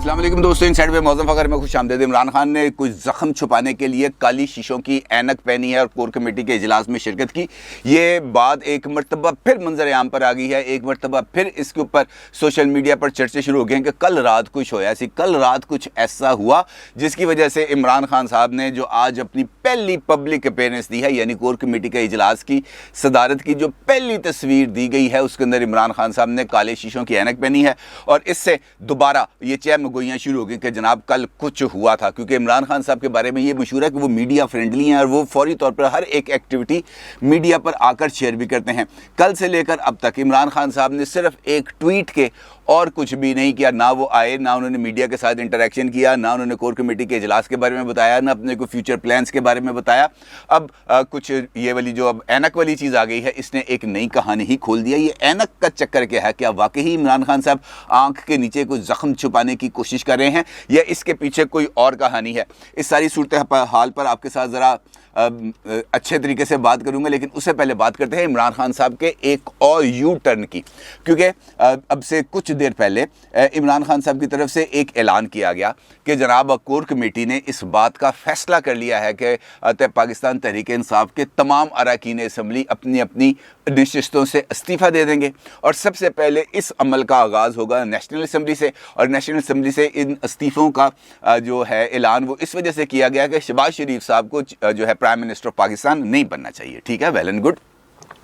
अस्सलाम वालेकुम दोस्तों, इनसाइड में मौज़ूम फ़खर में खुश आमदीद। इमरान खान ने कोई ज़ख्म छुपाने के लिए काली शीशों की ऐनक पहनी है और कोर कमेटी के इजलास में शिरकत की। ये बात एक मरतबा फिर मंजर आम पर आ गई है। एक मरतबा फिर इसके ऊपर सोशल मीडिया पर चर्चे शुरू हो गए हैं कि कल रात कुछ ऐसा हुआ जिसकी वजह से इमरान खान साहब ने जो आज अपनी पहली पब्लिक अपीयरेंस दी है, यानी कोर कमेटी के इजलास की सदारत की जो पहली तस्वीर दी गई है, उसके अंदर इमरान खान साहब ने काले शीशों की ऐनक पहनी है और इससे दोबारा ये चहम गोइयाँ शुरू हो गई कि जनाब कल कुछ हुआ था। क्योंकि इमरान खान साहब के बारे में ये मशहूर है कि वो मीडिया फ्रेंडली हैं और वो फौरी तौर पर हर एक एक्टिविटी मीडिया पर आकर शेयर भी करते हैं। कल से लेकर अब तक इमरान खान साहब ने सिर्फ एक ट्वीट के और कुछ भी नहीं किया। ना वो आए, ना उन्होंने मीडिया के साथ इंटरेक्शन किया, ना उन्होंने कोर कमेटी के इजलास के बारे में बताया, ना अपने को फ्यूचर प्लान्स के बारे में बताया। अब कुछ ये वाली जो अब ऐनक वाली चीज़ आ गई है, इसने एक नई कहानी ही खोल दिया। ये ऐनक का चक्कर क्या है? क्या वाकई इमरान खान साहब आंख के नीचे कोई जख्म छुपाने की कोशिश कर रहे हैं या इसके पीछे कोई और कहानी है? इस सारी सूरत हाल पर आपके साथ ज़रा अच्छे तरीके से बात करूंगा, लेकिन उससे पहले बात करते हैं इमरान खान साहब के एक और यू टर्न की। क्योंकि अब से कुछ देर पहले इमरान खान साहब की तरफ से एक ऐलान किया गया कि जनाब कोर कमेटी ने इस बात का फैसला कर लिया है कि पाकिस्तान तहरीक इंसाफ के तमाम अरकान असम्बली अपनी अपनी नशिस्तों से इस्तीफ़ा दे देंगे और सबसे पहले इस अमल का आगाज़ होगा नेशनल असम्बली से। और नेशनल असम्बली से इन इस्तीफ़ों का जो है ऐलान वो इस वजह से किया गया कि शहबाज शरीफ साहब को जो है प्राइम मिनिस्टर ऑफ पाकिस्तान नहीं बनना चाहिए। ठीक है, वेल एंड गुड।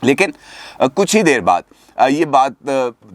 लेकिन कुछ ही देर बाद ये बात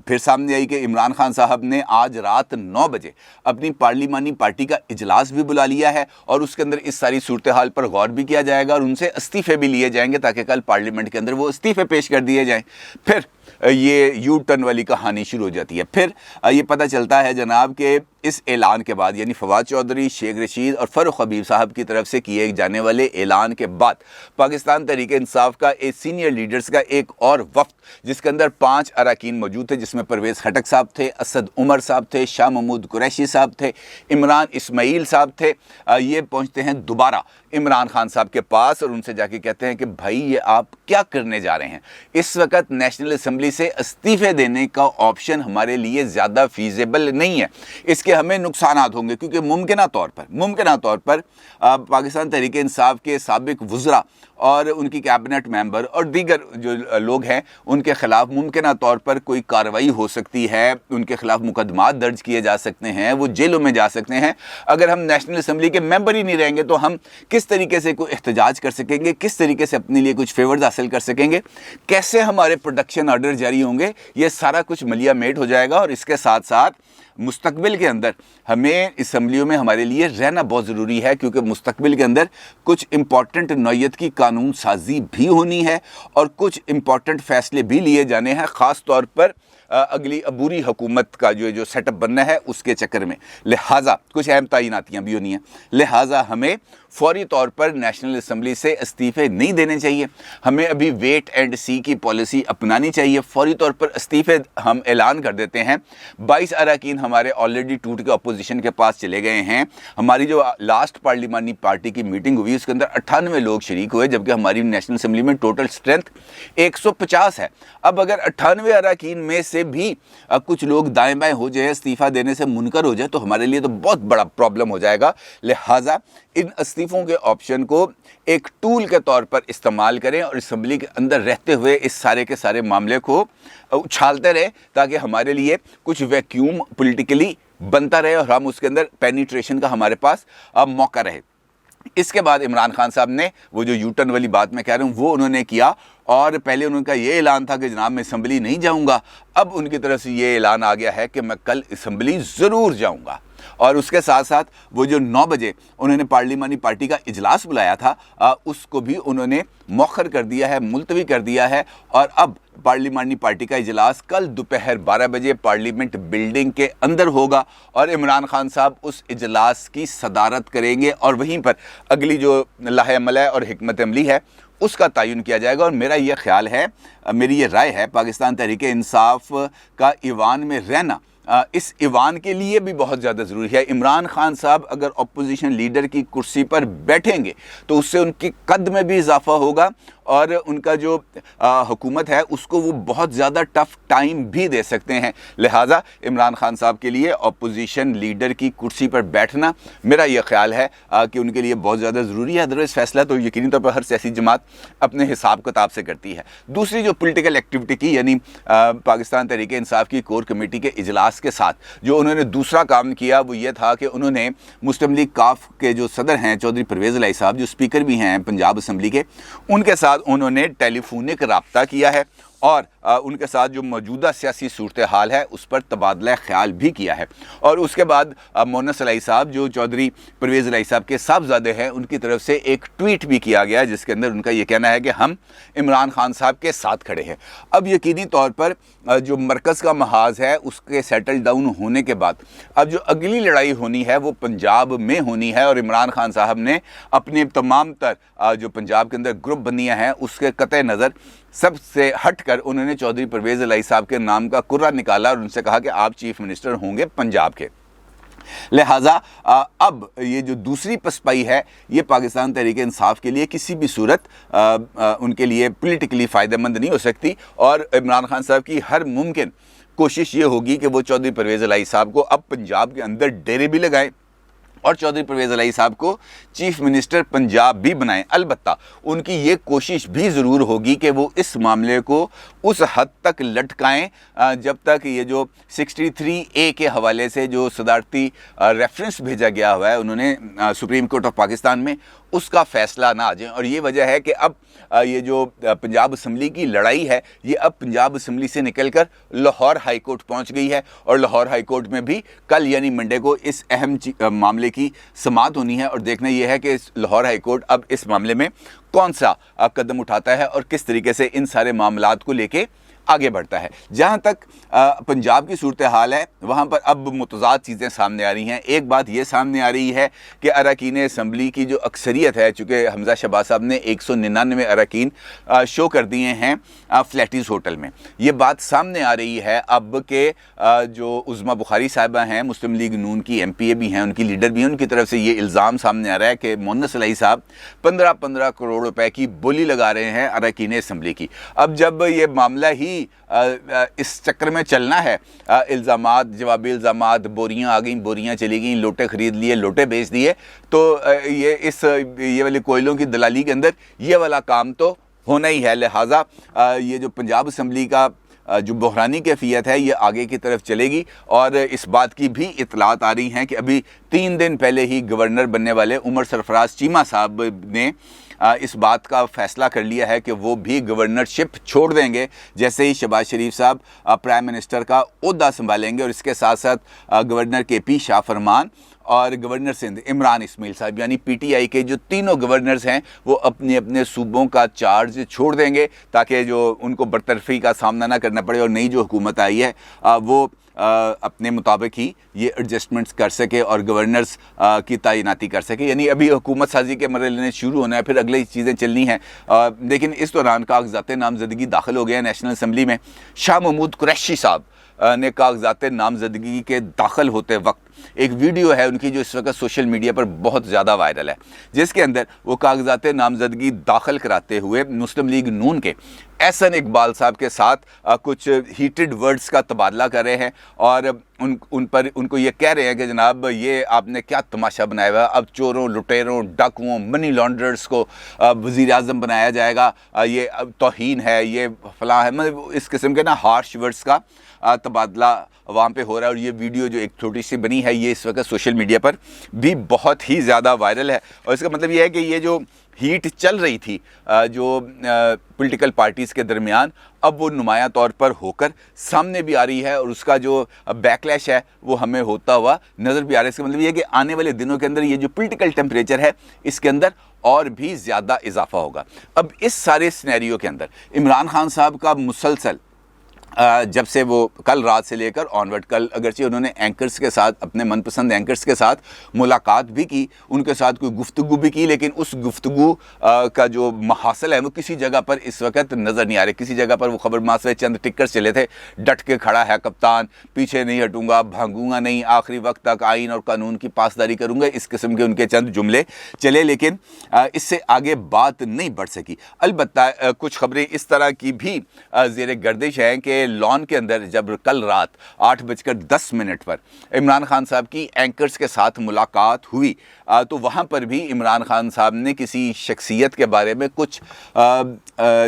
फिर सामने आई कि इमरान खान साहब ने आज रात 9 बजे अपनी पार्लिमानी पार्टी का इजलास भी बुला लिया है और उसके अंदर इस सारी सूरत हाल पर गौर भी किया जाएगा और उनसे इस्तीफ़े भी लिए जाएंगे ताकि कल पार्लियामेंट के अंदर वो इस्तीफ़े पेश कर दिए जाएं। फिर ये यू टर्न वाली कहानी शुरू हो जाती है। फिर ये पता चलता है जनाब कि इस ऐलान के बाद, यानी फवाद चौधरी, शेख रशीद और फ़ारूक हबीब साहब की तरफ से किए जाने वाले ऐलान के बाद पाकिस्तान तहरीक इंसाफ का एक सीनियर लीडर्स का एक और वफ्द जिसके अंदर 5 अरकान मौजूद थे, जिसमें परवेज़ खटक साहब थे, असद उमर साहब थे, शाह महमूद कुरैशी साहब थे, इमरान इस्माइल साहब थे। ये पहुँचते हैं दोबारा इमरान खान साहब के पास और उनसे जाके कहते हैं कि भाई ये आप क्या करने जा रहे हैं? इस वक्त नेशनल असम्बली से इस्तीफ़े देने का ऑप्शन हमारे लिए ज़्यादा फीजेबल नहीं है, इसके हमें नुकसानात होंगे। क्योंकि मुमकिन तौर पर पाकिस्तान तहरीक इंसाफ के साबिक वज़रा और उनकी कैबिनेट मेंबर और दीगर जो लोग हैं उनके ख़िलाफ़ मुमकिन तौर पर कोई कार्रवाई हो सकती है, उनके ख़िलाफ़ मुकदमात दर्ज किए जा सकते हैं, वो जेलों में जा सकते हैं। अगर हम नेशनल असम्बली के मेंबर ही नहीं रहेंगे तो हम किस तरीके से कोई एहतजाज कर सकेंगे, किस तरीके से अपने लिए कुछ फेवर्स हासिल कर सकेंगे, कैसे हमारे प्रोडक्शन ऑर्डर जारी होंगे, ये सारा कुछ मलिया मेट हो जाएगा। और इसके साथ साथ मुस्तकबिल के अंदर हमें असम्बलियों में हमारे लिए रहना बहुत ज़रूरी है, क्योंकि मुस्तकबिल के अंदर कुछ इम्पॉर्टेंट नौयत की कानून साजी भी होनी है और कुछ इम्पॉर्टेंट फ़ैसले भी लिए जाने हैं, ख़ास तौर पर अगली अबूरी हुकूमत का जो सेटअप बनना है उसके चक्कर में। लिहाजा कुछ अहम तैनातियाँ भी होनी हैं, लिहाजा हमें फौरी तौर पर नेशनल असम्बली से इस्तीफ़े नहीं देने चाहिए। हमें अभी वेट एंड सी की पॉलिसी अपनानी चाहिए। फौरी तौर पर इस्तीफ़े हम ऐलान कर देते हैं। 22 अरकान हमारे ऑलरेडी टूट के अपोजिशन के पास चले गए हैं। हमारी जो लास्ट पार्लिमानी पार्टी की मीटिंग हुई उसके अंदर 98 लोग शरीक हुए, जबकि हमारी नेशनल असम्बली में टोटल स्ट्रेंथ 150 है। अब अगर 98 अरकान में से भी कुछ लोग दाएँ बाएँ हो जाए, इस्तीफ़ा देने से मुनकर हो जाए, तो हमारे लिए तो बहुत बड़ा प्रॉब्लम हो जाएगा। लिहाजा इन इस्तीफ़ों के ऑप्शन को एक टूल के तौर पर इस्तेमाल करें और असम्बली के अंदर रहते हुए इस सारे के सारे मामले को उछालते रहें ताकि हमारे लिए कुछ वैक्यूम पॉलिटिकली बनता रहे और हम उसके अंदर पेनिट्रेशन का हमारे पास मौका रहे। इसके बाद इमरान खान साहब ने वो जो यू टर्न वाली बात मैं कह रहा हूँ वो उन्होंने किया और पहले उनका ये ऐलान था कि जनाब मैं असम्बली नहीं जाऊँगा। अब उनकी तरफ से ये ऐलान आ गया है कि मैं कल असम्बली ज़रूर जाऊँगा। और उसके साथ साथ वो जो 9 बजे उन्होंने पार्लिमानी पार्टी का इजलास बुलाया था उसको भी उन्होंने मौखर कर दिया है, मुलतवी कर दिया है। और अब पार्लिमानी पार्टी का इजलास कल दोपहर 12 बजे पार्लियामेंट बिल्डिंग के अंदर होगा और इमरान खान साहब उस इजलास की सदारत करेंगे और वहीं पर अगली जो लाहे अमल है और हिकमत अमली है उसका तयन किया जाएगा। और मेरा ये ख्याल है, मेरी ये राय है, पाकिस्तान तहरीक इंसाफ का ईवान में रहना इस ईवान के लिए भी बहुत ज़्यादा ज़रूरी है। इमरान खान साहब अगर अपोजिशन लीडर की कुर्सी पर बैठेंगे तो उससे उनकी कद में भी इजाफा होगा اور ان کا جو حکومت ہے اس کو وہ بہت زیادہ ٹف ٹائم بھی دے سکتے ہیں. لہٰذا عمران خان صاحب کے لیے اپوزیشن لیڈر کی کرسی پر بیٹھنا میرا یہ خیال ہے کہ ان کے لیے بہت زیادہ ضروری ہے. ادروائز فیصلہ تو یقینی طور پر ہر سیاسی جماعت اپنے حساب کتاب سے کرتی ہے. دوسری جو پولیٹیکل ایکٹیویٹی کی یعنی پاکستان تحریک انصاف کی کور کمیٹی کے اجلاس کے ساتھ جو انہوں نے دوسرا کام کیا وہ یہ تھا کہ انہوں نے مسلم لیگ کاف کے جو صدر ہیں چودھری پرویز الہی صاحب جو اسپیکر بھی ہیں پنجاب اسمبلی کے, ان کے ساتھ انہوں نے ٹیلی فونک رابطہ کیا ہے اور ان کے ساتھ جو موجودہ سیاسی صورتحال ہے اس پر تبادلہ خیال بھی کیا ہے. اور اس کے بعد مونس الہی صاحب جو چودھری پرویز الہی صاحب کے صاحبزادے ہیں ان کی طرف سے ایک ٹویٹ بھی کیا گیا جس کے اندر ان کا یہ کہنا ہے کہ ہم عمران خان صاحب کے ساتھ کھڑے ہیں. اب یقینی طور پر جو مرکز کا محاذ ہے اس کے سیٹل ڈاؤن ہونے کے بعد اب جو اگلی لڑائی ہونی ہے وہ پنجاب میں ہونی ہے, اور عمران خان صاحب نے اپنے تمام تر جو پنجاب کے اندر گروپ بندیاں ہیں اس کے قطع نظر سب سے ہٹ کر انہوں نے چودھری پرویز الہی صاحب کے نام کا کرہ نکالا اور ان سے کہا کہ آپ چیف منسٹر ہوں گے پنجاب کے. لہٰذا اب یہ جو دوسری پسپائی ہے یہ پاکستان تحریک انصاف کے لیے کسی بھی صورت ان کے لیے پولیٹیکلی فائدہ مند نہیں ہو سکتی, اور عمران خان صاحب کی ہر ممکن کوشش یہ ہوگی کہ وہ چودھری پرویز الہی صاحب کو اب پنجاب کے اندر ڈیرے بھی لگائیں اور چودھری پرویز الہی صاحب کو چیف منسٹر پنجاب بھی بنائیں. البتہ ان کی یہ کوشش بھی ضرور ہوگی کہ وہ اس معاملے کو اس حد تک لٹکائیں جب تک یہ جو 63A کے حوالے سے جو صدارتی ریفرنس بھیجا گیا ہوا ہے انہوں نے سپریم کورٹ آف پاکستان میں اس کا فیصلہ نہ آ جائیں. اور یہ وجہ ہے کہ اب یہ جو پنجاب اسمبلی کی لڑائی ہے یہ اب پنجاب اسمبلی سے نکل کر لاہور ہائی کورٹ پہنچ گئی ہے, اور لاہور ہائی کورٹ میں بھی کل یعنی منڈے کو اس اہم معاملے کی سماعت ہونی ہے, اور دیکھنا یہ ہے کہ لاہور ہائی کورٹ اب اس معاملے میں کون سا قدم اٹھاتا ہے اور کس طریقے سے ان سارے معاملات کو لے کے آگے بڑھتا ہے. جہاں تک پنجاب کی صورتحال ہے وہاں پر اب متضاد چیزیں سامنے آ رہی ہیں. ایک بات یہ سامنے آ رہی ہے کہ اراکین اسمبلی کی جو اکثریت ہے, چونکہ حمزہ شہباز صاحب نے 199 اراکین شو کر دیے ہیں فلیٹیز ہوٹل میں, یہ بات سامنے آ رہی ہے اب کہ جو عظمیٰ بخاری صاحبہ ہیں مسلم لیگ نون کی MP بھی ہیں, ان کی لیڈر بھی ہیں, ان کی طرف سے یہ الزام سامنے آ رہا ہے کہ مونس الہی صاحب 15 کروڑ روپے کی بولی لگا رہے ہیں اراکین اسمبلی کی. اب جب یہ معاملہ ہی اس چکر میں چلنا ہے, الزامات جوابی الزامات, بوریاں آ گئیں بوریاں چلی گئیں, لوٹے خرید لیے لوٹے بیچ دیے, تو یہ والے کوئلوں کی دلالی کے اندر یہ والا کام تو ہونا ہی ہے. لہٰذا یہ جو پنجاب اسمبلی کا جو بحرانی کیفیت ہے یہ آگے کی طرف چلے گی, اور اس بات کی بھی اطلاعات آ رہی ہیں کہ ابھی 3 دن پہلے ہی گورنر بننے والے عمر سرفراز چیمہ صاحب نے اس بات کا فیصلہ کر لیا ہے کہ وہ بھی گورنرشپ چھوڑ دیں گے جیسے ہی شہباز شریف صاحب پرائم منسٹر کا عہدہ سنبھالیں گے, اور اس کے ساتھ ساتھ گورنر KP شاہ فرمان اور گورنر سندھ عمران اسماعیل صاحب یعنی PTI کے جو تینوں گورنرز ہیں وہ اپنے اپنے صوبوں کا چارج چھوڑ دیں گے تاکہ جو ان کو برطرفی کا سامنا نہ کرنا پڑے, اور نئی جو حکومت آئی ہے وہ اپنے مطابق ہی یہ ایڈجسٹمنٹس کر سکے اور گورنرز کی تعیناتی کر سکے. یعنی ابھی حکومت سازی کے مرحلے شروع ہونا ہے, پھر اگلی چیزیں چلنی ہیں, لیکن اس دوران کاغذات نامزدگی داخل ہو گئے ہیں نیشنل اسمبلی میں. شاہ محمود قریشی صاحب نے کاغذات نامزدگی کے داخل ہوتے وقت ایک ویڈیو ہے ان کی جو اس وقت سوشل میڈیا پر بہت زیادہ وائرل ہے, جس کے اندر وہ کاغذات نامزدگی داخل کراتے ہوئے مسلم لیگ نون کے احسن اقبال صاحب کے ساتھ کچھ ہیٹڈ ورڈز کا تبادلہ کر رہے ہیں, اور ان کو یہ کہہ رہے ہیں کہ جناب یہ آپ نے کیا تماشا بنایا ہوا ہے, اب چوروں لٹیروں ڈاکوؤں منی لانڈررز کو وزیر اعظم بنایا جائے گا, یہ توہین ہے, یہ فلاں ہے, مطلب اس قسم کے ہارش ورڈز کا تبادلہ وہاں پہ ہو رہا ہے. اور یہ ویڈیو جو ایک چھوٹی سی بنی ہے یہ اس وقت سوشل میڈیا پر بھی بہت ہی زیادہ وائرل ہے, اور اس کا مطلب یہ ہے کہ یہ جو ہیٹ چل رہی تھی جو پولیٹیکل پارٹیز کے درمیان اب وہ نمایاں طور پر ہو کر سامنے بھی آ رہی ہے, اور اس کا جو بیکلیش ہے وہ ہمیں ہوتا ہوا نظر بھی آ رہا ہے. اس کا مطلب یہ ہے کہ آنے والے دنوں کے اندر یہ جو پولیٹیکل ٹیمپریچر ہے اس کے اندر اور بھی زیادہ اضافہ ہوگا. اب اس سارے سینیریو کے اندر عمران خان صاحب کا مسلسل जब से वो कल रात से लेकर ऑनवर्ड, कल अगरचे उन्होंने एंकर्स के साथ, अपने मनपसंद एंकर्स के साथ मुलाकात भी की, उनके साथ कोई गुफ्तगू भी की, लेकिन उस गुफ्तगू का जो महासल है वो किसी जगह पर इस वक्त नज़र नहीं आ रही। किसी जगह पर वो खबर मास में चंद टिकर्स चले थे, डट के खड़ा है कप्तान, पीछे नहीं हटूंगा, भागूंगा नहीं, आखिरी वक्त तक आइन और कानून की पासदारी करूंगा, इस किस्म के उनके चंद जुमले चले, लेकिन इससे आगे बात नहीं बढ़ सकी। अलबत्ता कुछ खबरें इस तरह की भी ज़ेर गर्दिश हैं कि लॉन के अंदर जब कल रात 8:10 पर इमरान खान साहब की एंकर्स के साथ मुलाकात हुई तो वहाँ पर भी इमरान खान साहब ने किसी शख्सियत के बारे में कुछ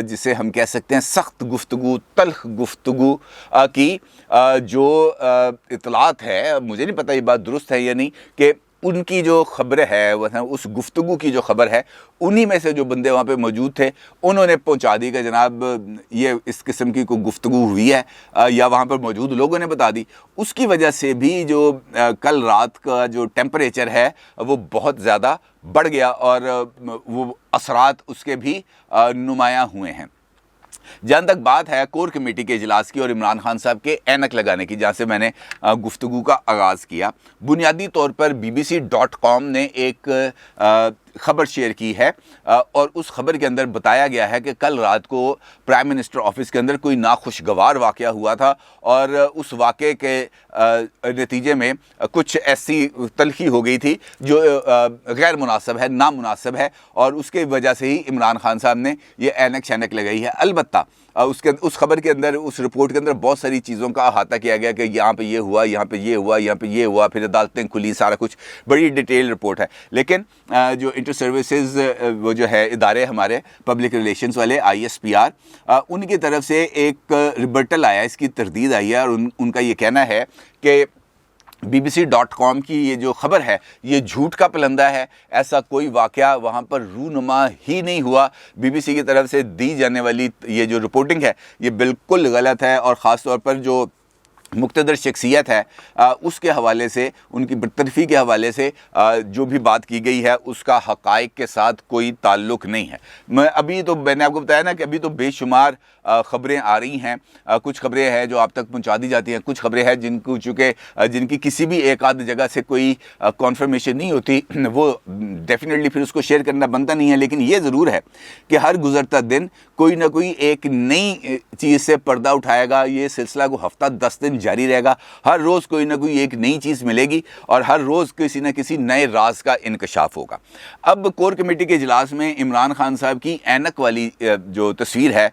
जिसे हम कह सकते हैं सख्त गुफ्तगू, तल्ख गुफ्तगू की, जो इतलात है, मुझे नहीं पता ये बात दुरुस्त है या नहीं, कि उनकी जो खबर है वह उस गुफ्तगू की जो खबर है उन्हीं में से जो बंदे वहाँ पे मौजूद थे उन्होंने पहुँचा दी कि जनाब ये इस किस्म की कोई गुफ्तगू हुई है, या वहाँ पर मौजूद लोगों ने बता दी। उसकी वजह से भी जो कल रात का जो टेम्परेचर है वो बहुत ज़्यादा बढ़ गया और वो असरात उसके भी नुमायाँ हुए हैं। जहाँ तक बात है कोर कमेटी के इजलास की और इमरान खान साहब के ऐनक लगाने की, जहाँ से मैंने गुफ्तगू का आगाज़ किया, बुनियादी तौर पर BBC.com ने एक खबर शेयर की है और उस खबर के अंदर बताया गया है कि कल रात को प्राइम मिनिस्टर ऑफिस के अंदर कोई नाखुशगवार वाक़या हुआ था और उस वाक़े के नतीजे में कुछ ऐसी तलखी हो गई थी जो गैर मुनासिब है, नामुनासिब है, और उसके वजह से ही इमरान खान साहब ने ये ऐनक शैनक लगाई है। अलबत्ता उस खबर के अंदर, उस रिपोर्ट के अंदर बहुत सारी चीज़ों का अहाता किया गया कि यहाँ पे ये हुआ, यहाँ पे ये हुआ, यहाँ पे ये हुआ, फिर अदालतें खुली, सारा कुछ बड़ी डिटेल रिपोर्ट है। लेकिन जो इंटर सर्विसेज वो जो है इदारे हमारे पब्लिक रिलेशंस वाले ISPR, उनकी तरफ से एक रिबर्टल आया, इसकी तरदीद आई है और उनका ये कहना है कि BBC.com की ये जो खबर है ये झूठ का पलंदा है, ऐसा कोई वाक़या वहाँ पर रूनुमा ही नहीं हुआ। BBC की तरफ से दी जाने वाली ये जो रिपोर्टिंग है ये बिल्कुल गलत है और ख़ास तौर पर जो मुक़्तदर शख्सियत है उसके हवाले से, उनकी बरतरफ़ी के हवाले से जो भी बात की गई है उसका हक़ाइक़ के साथ कोई ताल्लुक़ नहीं है। मैंने आपको बताया ना कि अभी तो बेशुमार ख़बरें आ रही हैं, कुछ खबरें हैं जो आप तक पहुंचा दी जाती हैं, कुछ खबरें हैं जिनकी किसी भी एक आध जगह से कोई कॉन्फर्मेशन नहीं होती, वो डेफिनेटली फिर उसको शेयर करना बनता नहीं है। लेकिन ये ज़रूर है कि हर गुज़रता दिन कोई ना कोई एक नई चीज़ से पर्दा उठाएगा, ये सिलसिला को हफ़्ता 10 दिन जारी रहेगा, हर रोज़ कोई ना कोई एक नई चीज़ मिलेगी और हर रोज़ किसी न किसी नए राज का इंकशाफ होगा। अब कोर कमेटी के इजलास में इमरान खान साहब की ऐनक वाली जो तस्वीर है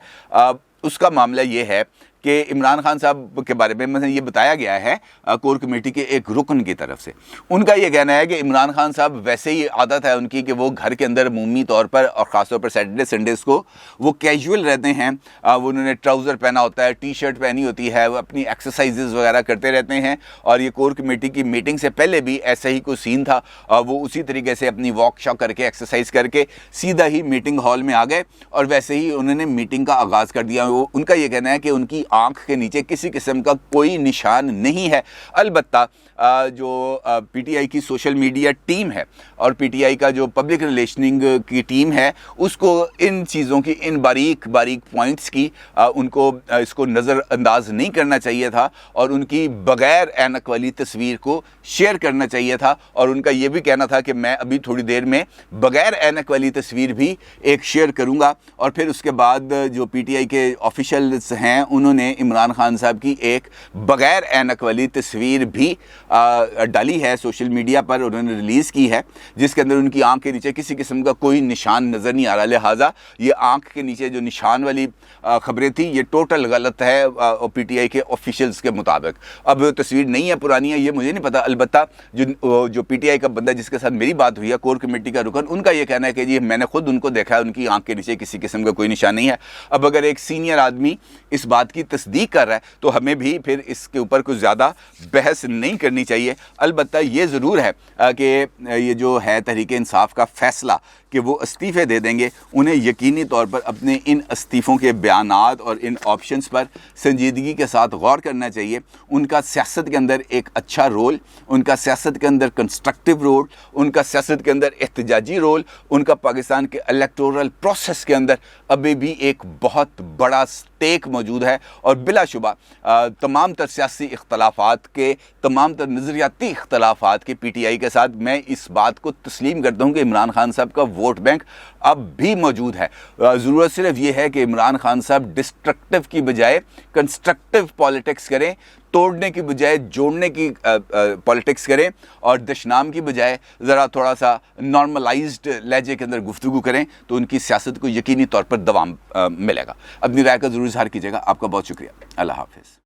उसका मामला ये है कि इमरान खान साहब के बारे में मतलब ये बताया गया है कोर कमेटी के एक रुकन की तरफ से। उनका ये कहना है कि इमरान खान साहब वैसे ही आदत है उनकी कि वो घर के अंदर अमूमी तौर पर और ख़ास तौर पर सैटरडे संडेज़ को वो कैजुअल रहते हैं, वो उन्होंने ट्राउज़र पहना होता है, टी-शर्ट पहनी होती है, वो अपनी एक्सरसाइजेज़ वगैरह करते रहते हैं। और ये कोर कमेटी की मीटिंग से पहले भी ऐसा ही कोई सीन था, वो उसी तरीके से अपनी वॉक शॉक करके एक्सरसाइज करके सीधा ही मीटिंग हॉल में आ गए और वैसे ही उन्होंने मीटिंग का आगाज़ कर दिया। उनका ये कहना है कि उनकी आँख के नीचे किसी किस्म का कोई निशान नहीं है। अलबत्ता जो PTI की सोशल मीडिया टीम है और PTI का जो पब्लिक रिलेशनिंग की टीम है उसको इन चीज़ों की, इन बारीक पॉइंट्स की उनको इसको नज़रअंदाज नहीं करना चाहिए था और उनकी बग़ैर ऐनक वाली तस्वीर को शेयर करना चाहिए था। और उनका ये भी कहना था कि मैं अभी थोड़ी देर में बग़ैर ऐनक वाली तस्वीर भी एक शेयर करूँगा। और फिर उसके बाद जो PTI के ऑफिशियल्स हैं उन्होंने इमरान खान साहब की एक बग़ैर ऐनक वाली तस्वीर भी डाली है सोशल मीडिया पर, उन्होंने रिलीज़ की है, जिसके अंदर उनकी आंख के नीचे किसी किस्म का कोई निशान नज़र नहीं आ रहा। लिहाजा ये आंख के नीचे जो निशान वाली खबरें थी ये टोटल गलत है PTI के ऑफिशियल्स के मुताबिक। अब तस्वीर नहीं है, पुरानी है, ये मुझे नहीं पता। अलबत्ता जो PTI का बंदा जिसके साथ मेरी बात हुई है, कोर कमेटी का रुकन, उनका ये कहना है कि जी मैंने खुद उनको देखा है, उनकी आंख के नीचे किसी किस्म का कोई निशान नहीं है। अब अगर एक सीनियर आदमी इस बात की तस्दीक कर रहा है तो हमें भी फिर इसके ऊपर कुछ ज़्यादा बहस नहीं करनी चाहिए। अलबत्ता ये ज़रूर है कि ये जो है तहरीक इंसाफ का फ़ैसला کہ وہ استعفے دے دیں گے، انہیں یقینی طور پر اپنے ان استعفوں کے بیانات اور ان آپشنز پر سنجیدگی کے ساتھ غور کرنا چاہیے۔ ان کا سیاست کے اندر ایک اچھا رول، ان کا سیاست کے اندر کنسٹرکٹیو رول، ان کا سیاست کے اندر احتجاجی رول، ان کا پاکستان کے الیکٹورل پروسیس کے اندر ابھی بھی ایک بہت بڑا سٹیک موجود ہے، اور بلا شبہ تمام تر سیاسی اختلافات کے، تمام تر نظریاتی اختلافات کے پی ٹی آئی کے ساتھ میں اس بات کو تسلیم کرتا ہوں کہ عمران خان صاحب کا ووٹ بینک اب بھی موجود ہے۔ ضرورت صرف یہ ہے کہ عمران خان صاحب ڈسٹرکٹیو کی بجائے کنسٹرکٹیو پالیٹکس کریں، توڑنے کی بجائے جوڑنے کی پالیٹکس کریں، اور دشنام کی بجائے ذرا تھوڑا سا نارملائزڈ لہجے کے اندر گفتگو کریں، تو ان کی سیاست کو یقینی طور پر دوام ملے گا۔ اپنی رائے کا ضرور اظہار کیجیے گا۔ آپ کا بہت شکریہ۔ اللہ حافظ۔